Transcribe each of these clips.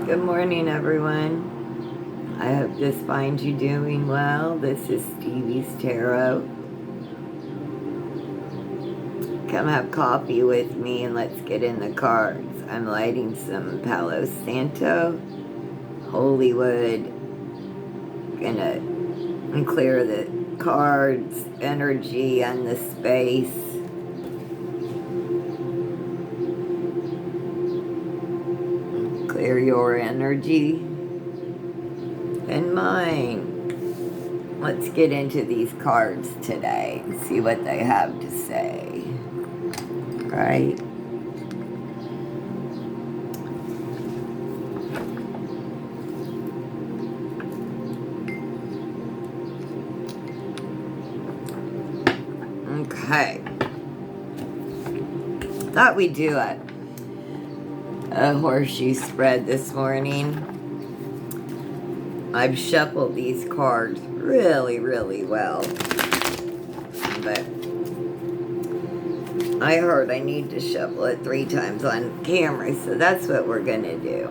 Good morning, everyone. I hope this finds you doing well. This is Stevie's Tarot. Come have coffee with me and let's get in the cards. I'm lighting some Palo Santo, holy wood. Gonna clear the cards, energy, and the space. Clear your energy and mine. Let's get into these cards today and see what they have to say. Right? Okay. Thought we'd do a horseshoe spread this morning. I've shuffled these cards really, really well. But I heard I need to shuffle it 3 times on camera, so that's what we're gonna do.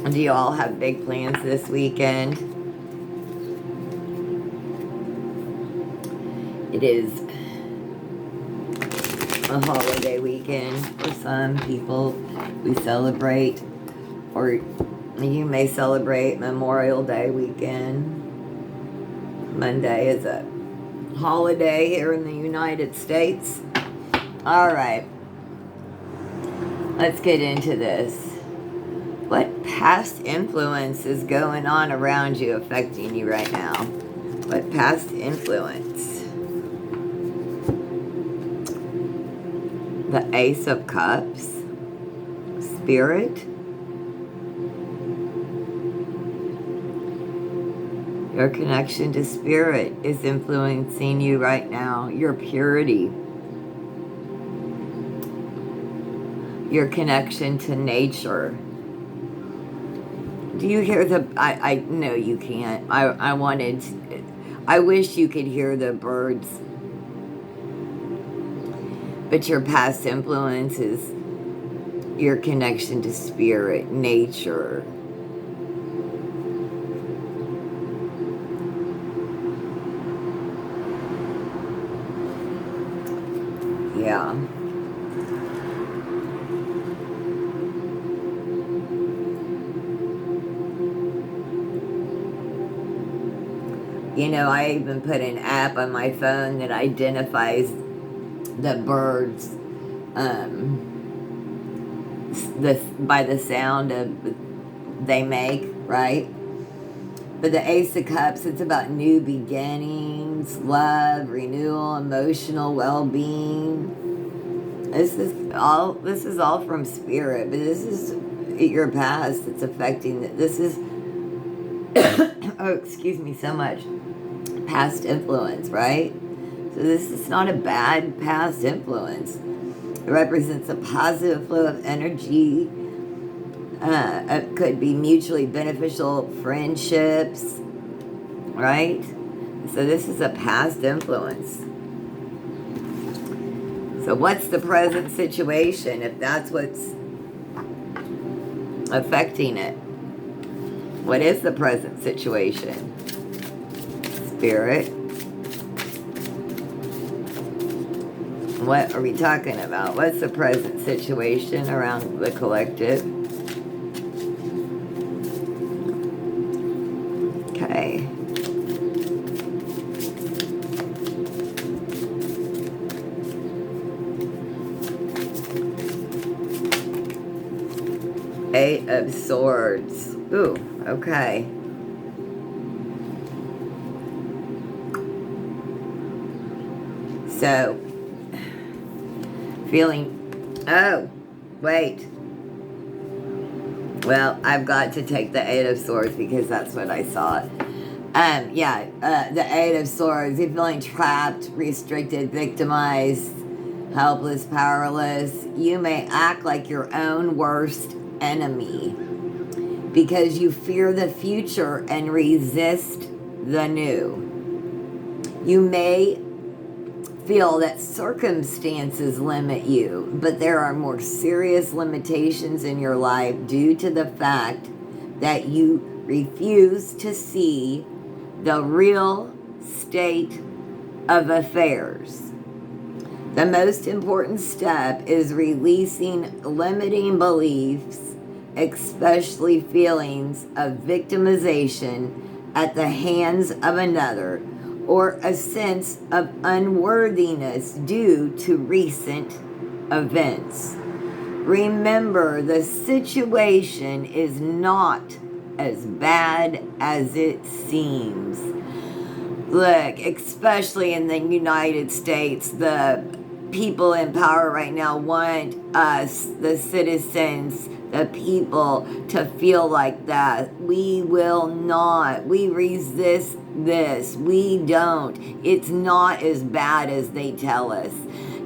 Do you all have big plans this weekend? It is a holiday weekend for some people. We celebrate, or you may celebrate Memorial Day weekend. Monday is a holiday here in the United States. All right, let's get into this. What past influence is going on around you, affecting you right now? What past influence? The Ace of Cups, Spirit. Your connection to Spirit is influencing you right now. Your purity. Your connection to nature. Do you hear the... I know you can't. I wish you could hear the birds. But your past influence is your connection to Spirit, nature. Yeah. You know, I even put an app on my phone that identifies the birds by the sound they make, right? But the Ace of Cups, it's about new beginnings, love, renewal, emotional well-being. This is all from Spirit, but this is your past that's affecting it. This is oh, excuse me so much. Past influence, right? So this is not a bad past influence. It represents a positive flow of energy. It could be mutually beneficial friendships, right? So this is a past influence. So what's the present situation if that's what's affecting it? What is the present situation? Spirit. What are we talking about? What's the present situation around the collective? Okay. Eight of Swords. Ooh, okay. So, feeling, oh, wait. Well, I've got to take the Eight of Swords because that's what I saw. The Eight of Swords. You're feeling trapped, restricted, victimized, helpless, powerless. You may act like your own worst enemy because you fear the future and resist the new. You may feel that circumstances limit you, but there are more serious limitations in your life due to the fact that you refuse to see the real state of affairs. The most important step is releasing limiting beliefs, especially feelings of victimization at the hands of another, or a sense of unworthiness due to recent events. Remember, the situation is not as bad as it seems. Look, especially in the United States, the people in power right now want us, the citizens, the people, to feel like that. We will not. We resist this. We don't. It's not as bad as they tell us.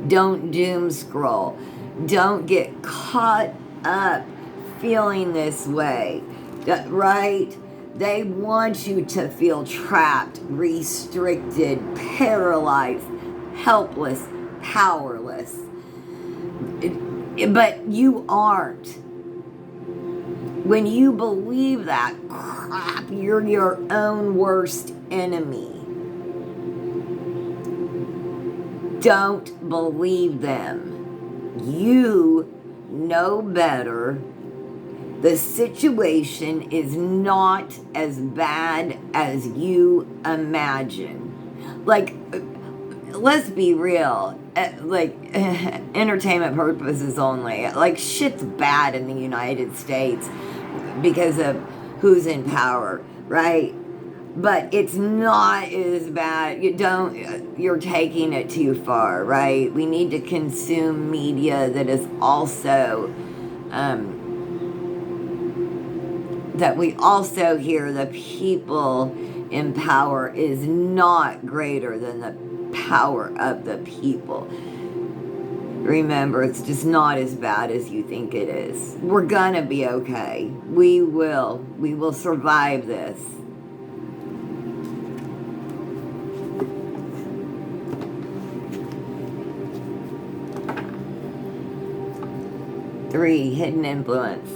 Don't doom scroll. Don't get caught up feeling this way, right? They want you to feel trapped, restricted, paralyzed, helpless, powerless. But you aren't. When you believe that crap, you're your own worst enemy. Don't believe them. You know better. The situation is not as bad as you imagine. Like, let's be real. Like, entertainment purposes only. Like, shit's bad in the United States because of who's in power, right? But it's not as bad. You're taking it too far, right? We need to consume media that is also, that we also hear the people in power is not greater than the power of the people. Remember, it's just not as bad as you think it is. We're gonna be okay. We will. We will survive this. Three, hidden influence.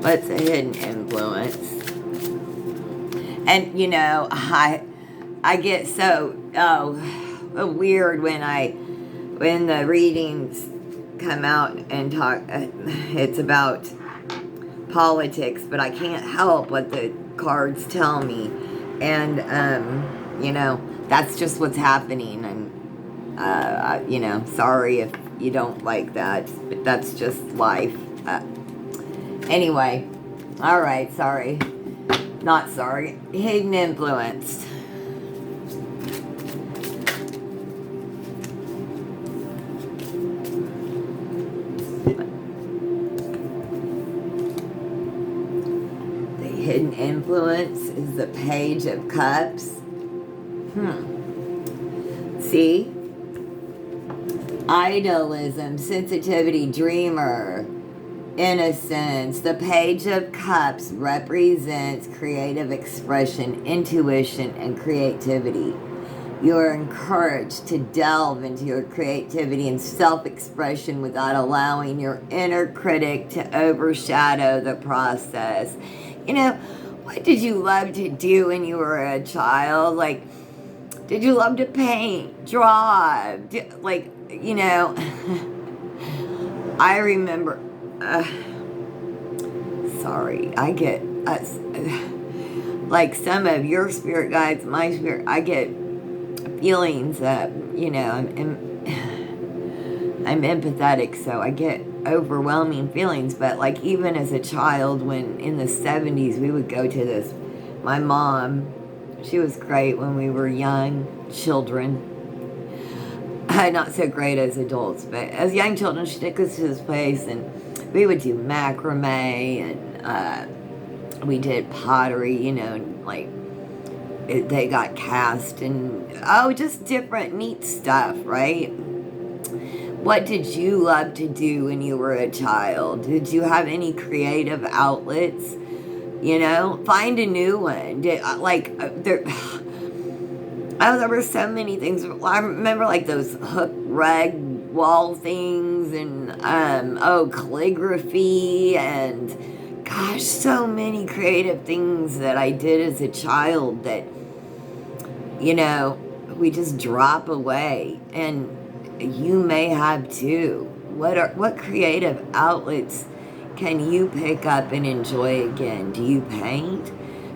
What's a hidden influence? And you know, I get so weird when the readings come out and talk. It's about politics, but I can't help what the cards tell me, and you know, that's just what's happening. And you know, sorry if you don't like that, but that's just life. Anyway, all right, sorry. Not sorry. Hidden influence. The hidden influence is the Page of Cups. See? Idealism, sensitivity, dreamer, innocence. The Page of Cups represents creative expression, intuition, and creativity. You are encouraged to delve into your creativity and self-expression without allowing your inner critic to overshadow the process. You know, what did you love to do when you were a child? Like, did you love to paint, draw? Like, you know, I remember... sorry, I get like some of your spirit guides, my spirit, I get feelings that, you know, I'm empathetic, so I get overwhelming feelings. But like, even as a child, when in the 70s we would go to this, my mom, she was great when we were young children. Not so great as adults, but as young children, she took us to this place, and we would do macrame, and we did pottery, you know, like they got cast, and just different neat stuff, right? What did you love to do when you were a child? Did you have any creative outlets? You know, find a new one. There, oh, there were so many things. I remember like those hook rag wall things and, calligraphy and, gosh, so many creative things that I did as a child that, you know, we just drop away. And you may have too. What creative outlets can you pick up and enjoy again? Do you paint?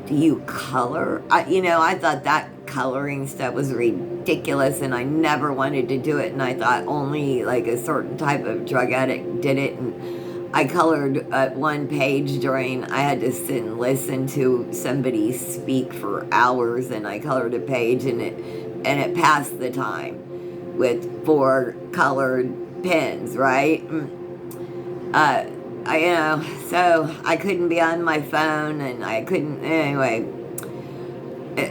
Do you color? I thought that coloring stuff was ridiculous and I never wanted to do it, and I thought only like a certain type of drug addict did it. And I colored one page I had to sit and listen to somebody speak for hours, and I colored a page and it passed the time with 4 colored pens, right? So I couldn't be on my phone, and I couldn't, anyway.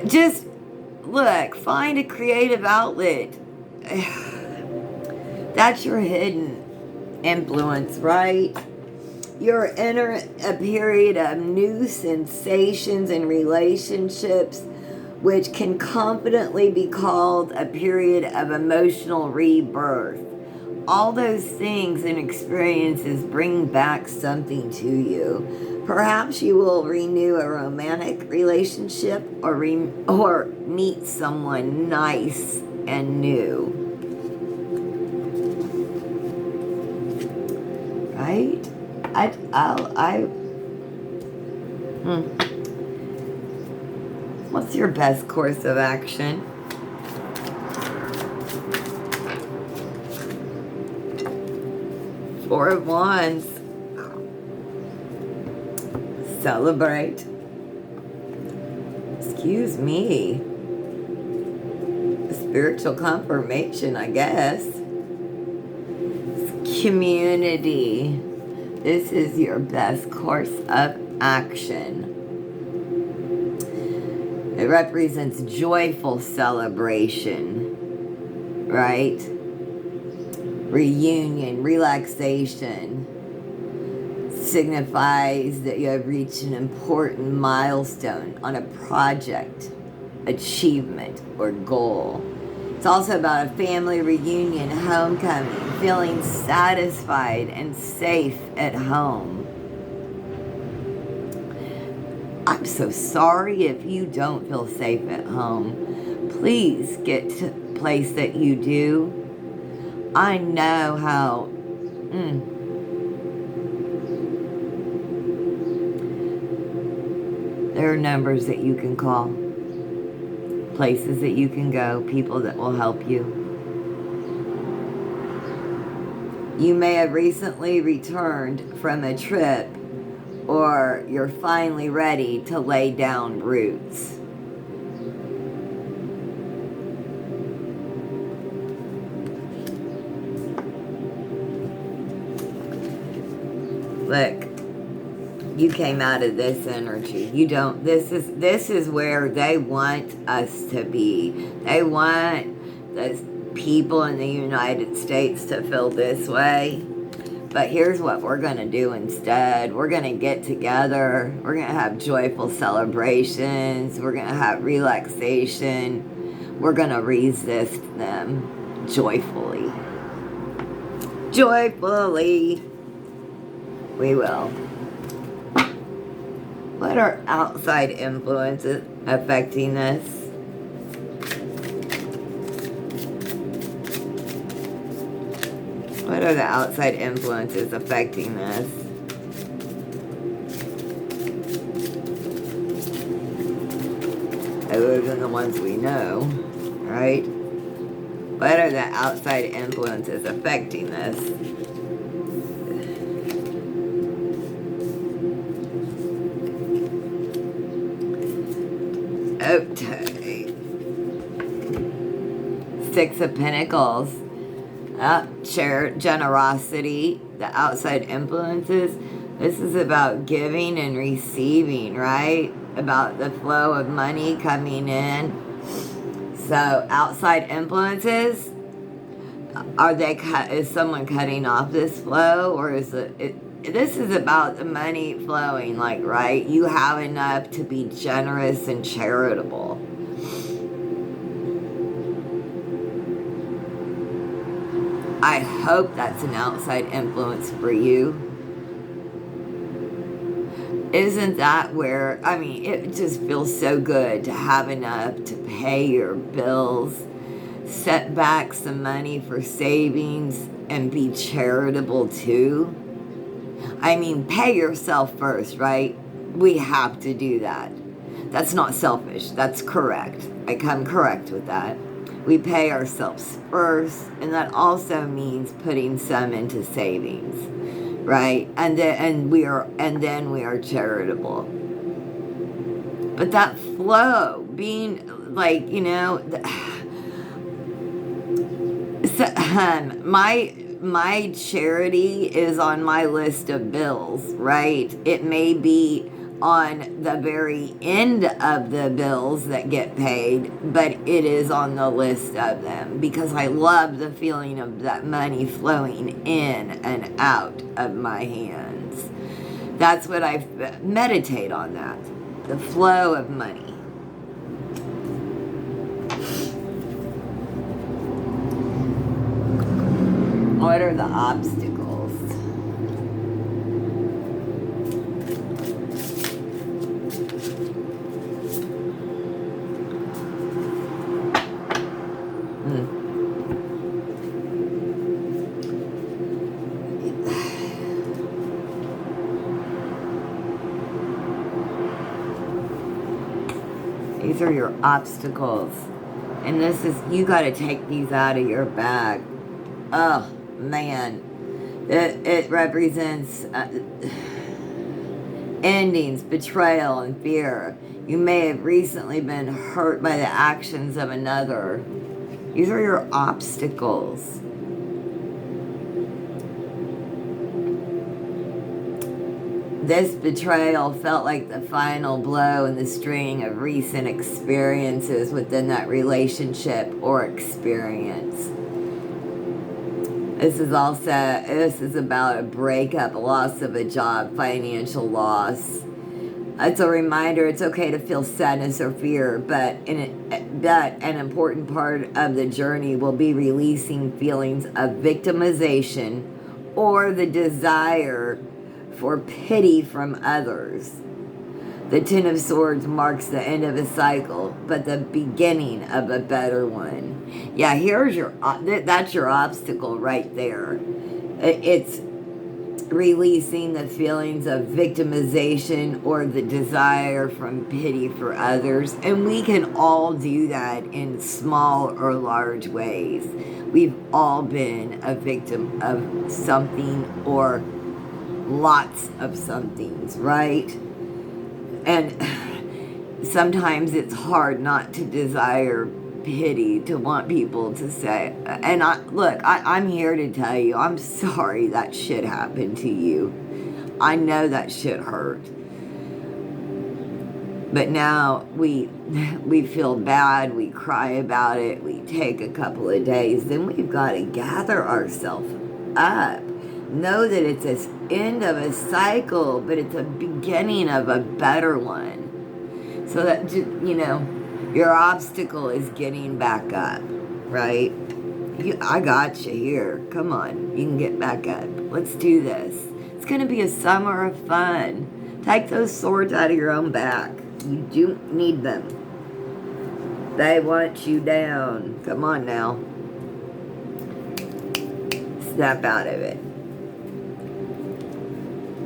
Just, look, find a creative outlet. That's your hidden influence, right? You're entering a period of new sensations and relationships, which can confidently be called a period of emotional rebirth. All those things and experiences bring back something to you. Perhaps you will renew a romantic relationship or meet someone nice and new. Right? What's your best course of action? Four of Wands. Celebrate. Excuse me. Spiritual confirmation, I guess. Community. This is your best course of action. It represents joyful celebration, right? Reunion, relaxation, signifies that you have reached an important milestone on a project, achievement, or goal. It's also about a family reunion, homecoming, feeling satisfied and safe at home. I'm so sorry if you don't feel safe at home. Please get to a place that you do. I know how there are numbers that you can call, places that you can go, people that will help you. You may have recently returned from a trip, or you're finally ready to lay down roots. Look, you came out of this energy. You don't, this is where they want us to be. They want the people in the United States to feel this way. But here's what we're going to do instead. We're going to get together. We're going to have joyful celebrations. We're going to have relaxation. We're going to resist them joyfully. Joyfully. We will. What are outside influences affecting this? What are the outside influences affecting this? Other than the ones we know, right? What are the outside influences affecting this? Okay. 6 of Pentacles. Generosity. The outside influences. This is about giving and receiving, right? About the flow of money coming in. So, outside influences. Is someone cutting off this flow, or is this is about the money flowing, like, right? You have enough to be generous and charitable. I hope that's an outside influence for you. Isn't that where, I mean, it just feels so good to have enough to pay your bills, set back some money for savings, and be charitable too. I mean, pay yourself first, right? We have to do that. That's not selfish. That's correct. I come correct with that. We pay ourselves first, and that also means putting some into savings, right? And then we are charitable. But that flow, being like, my charity is on my list of bills, right? It may be on the very end of the bills that get paid, but it is on the list of them because I love the feeling of that money flowing in and out of my hands. That's what I meditate on, that the flow of money. What are the obstacles? These are your obstacles. And this is, you got to take these out of your bag. Oh, man. It represents endings, betrayal, and fear. You may have recently been hurt by the actions of another. These are your obstacles. This betrayal felt like the final blow in the string of recent experiences within that relationship or experience. This is about a breakup, a loss of a job, financial loss. It's a reminder it's okay to feel sadness or fear, but an important part of the journey will be releasing feelings of victimization or the desire for pity from others. The Ten of Swords marks the end of a cycle, but the beginning of a better one. Yeah, that's your obstacle right there. It's releasing the feelings of victimization or the desire from pity for others. And we can all do that in small or large ways. We've all been a victim of something or lots of somethings, right? And sometimes it's hard not to desire pity, to want people to say, and I'm here to tell you, I'm sorry that shit happened to you. I know that shit hurt. But now we feel bad, we cry about it, we take a couple of days, then we've got to gather ourselves up. Know that it's an end of a cycle, but it's a beginning of a better one. So that, your obstacle is getting back up, right? I got you here. Come on, you can get back up. Let's do this. It's going to be a summer of fun. Take those swords out of your own back. You do need them. They want you down. Come on now. Snap out of it.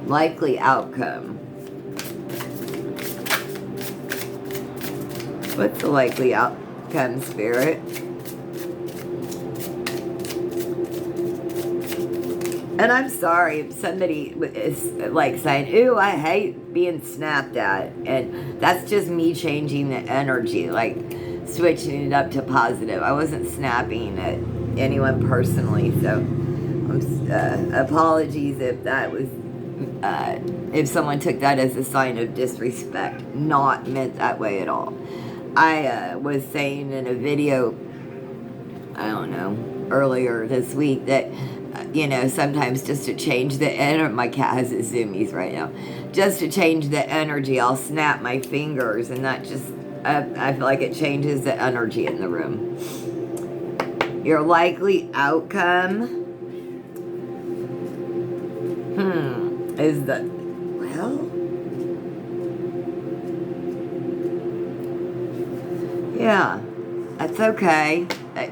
Likely outcome. What's the likely outcome, Spirit? And I'm sorry if somebody is like saying, ooh, I hate being snapped at. And that's just me changing the energy, like switching it up to positive. I wasn't snapping at anyone personally, so apologies if that was, if someone took that as a sign of disrespect. Not meant that way at all. I was saying in a video, I don't know, earlier this week that you know, sometimes just to change the energy. My cat has its zoomies right now. Just to change the energy, I'll snap my fingers, and that just, I feel like it changes the energy in the room. Your likely outcome, is the, well, yeah, that's okay.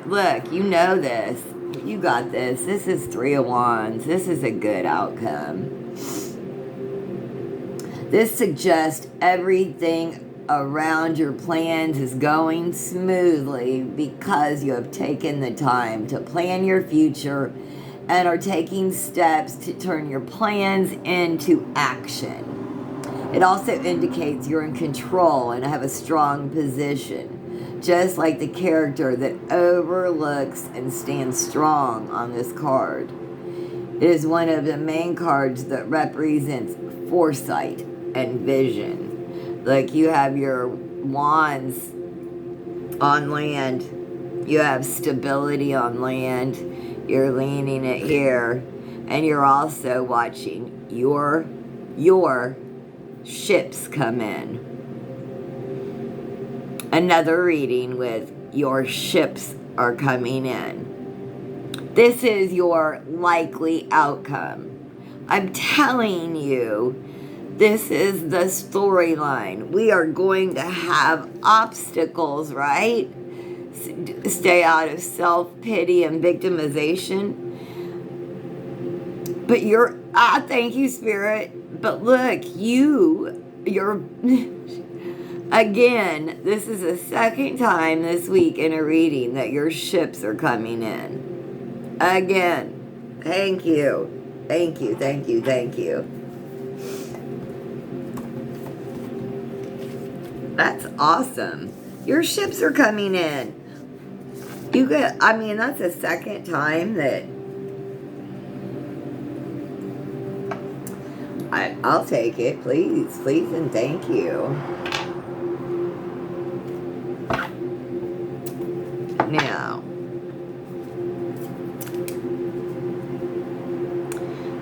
Look, you know this. You got this. This is 3 of Wands. This is a good outcome. This suggests everything around your plans is going smoothly because you have taken the time to plan your future and are taking steps to turn your plans into action. It also indicates you're in control and have a strong position, just like the character that overlooks and stands strong on this card. It is one of the main cards that represents foresight and vision. Like, you have your wands on land, you have stability on land, you're leaning it here, and you're also watching your ships come in. Another reading with your ships are coming in. This is your likely outcome. I'm telling you, this is the storyline. We are going to have obstacles, right? Stay out of self-pity and victimization. But thank you, Spirit. But look, you're, again, this is the second time this week in a reading that your ships are coming in. Again, thank you. Thank you, thank you, thank you. That's awesome. Your ships are coming in. That's the second time that I'll take it. Please, please, and thank you. Now,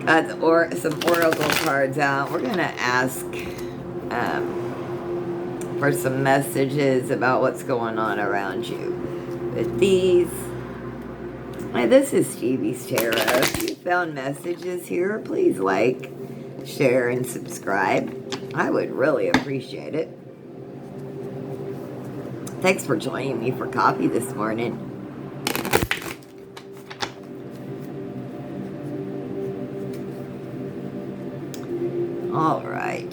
got some oracle cards out. We're going to ask for some messages about what's going on around you. With these, this is Stevie's Tarot. If you found messages here, please like, share, and subscribe. I would really appreciate it. Thanks for joining me for coffee this morning. All right.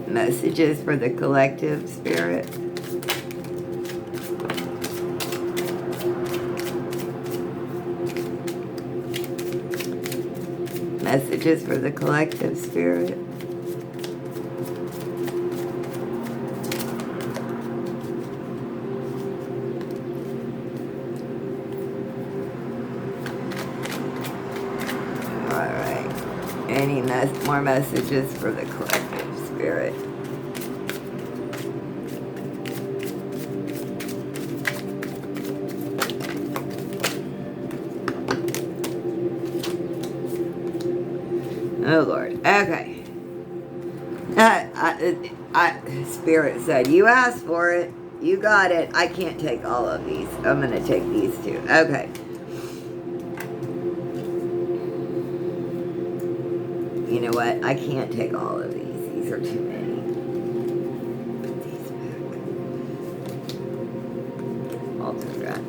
Messages for the collective, Spirit. Messages for the collective, Spirit. Any more messages for the collective, Spirit? Oh, Lord. Okay. Spirit said, you asked for it. You got it. I can't take all of these. I'm going to take these two. Okay. You know what? I can't take all of these. These are too many. Put these back. Alter that.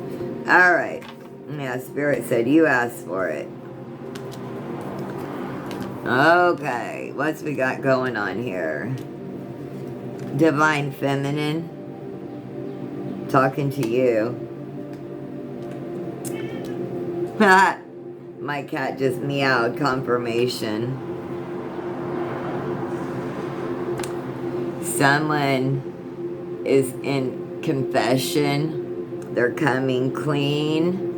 Alright. Yeah, Spirit said you asked for it. Okay. What's we got going on here? Divine Feminine. Talking to you. My cat just meowed. Confirmation. Someone is in confession. They're coming clean.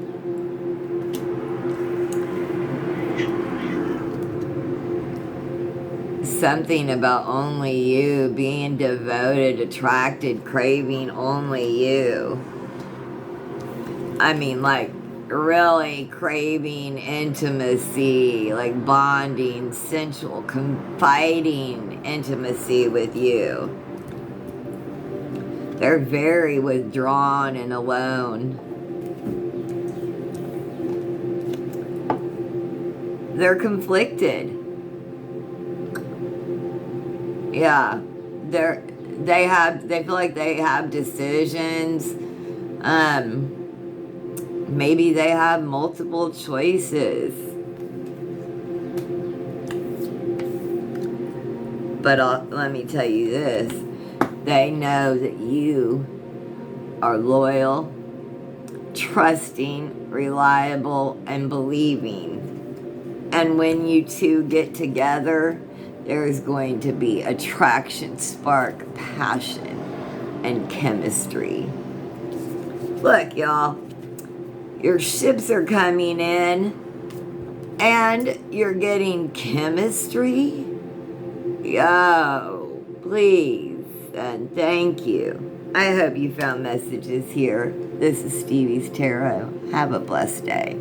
Something about only you, being devoted, attracted, craving only you. I mean, like, really craving intimacy, like bonding, sensual, confiding intimacy with you. They're very withdrawn and alone. They're conflicted. Yeah. They feel like they have decisions. Maybe they have multiple choices. But let me tell you this. They know that you are loyal, trusting, reliable, and believing. And when you two get together, there is going to be attraction, spark, passion, and chemistry. Look, y'all, your ships are coming in and you're getting chemistry. Yo, please and thank you. I hope you found messages here. This is Stevie's Tarot. Have a blessed day.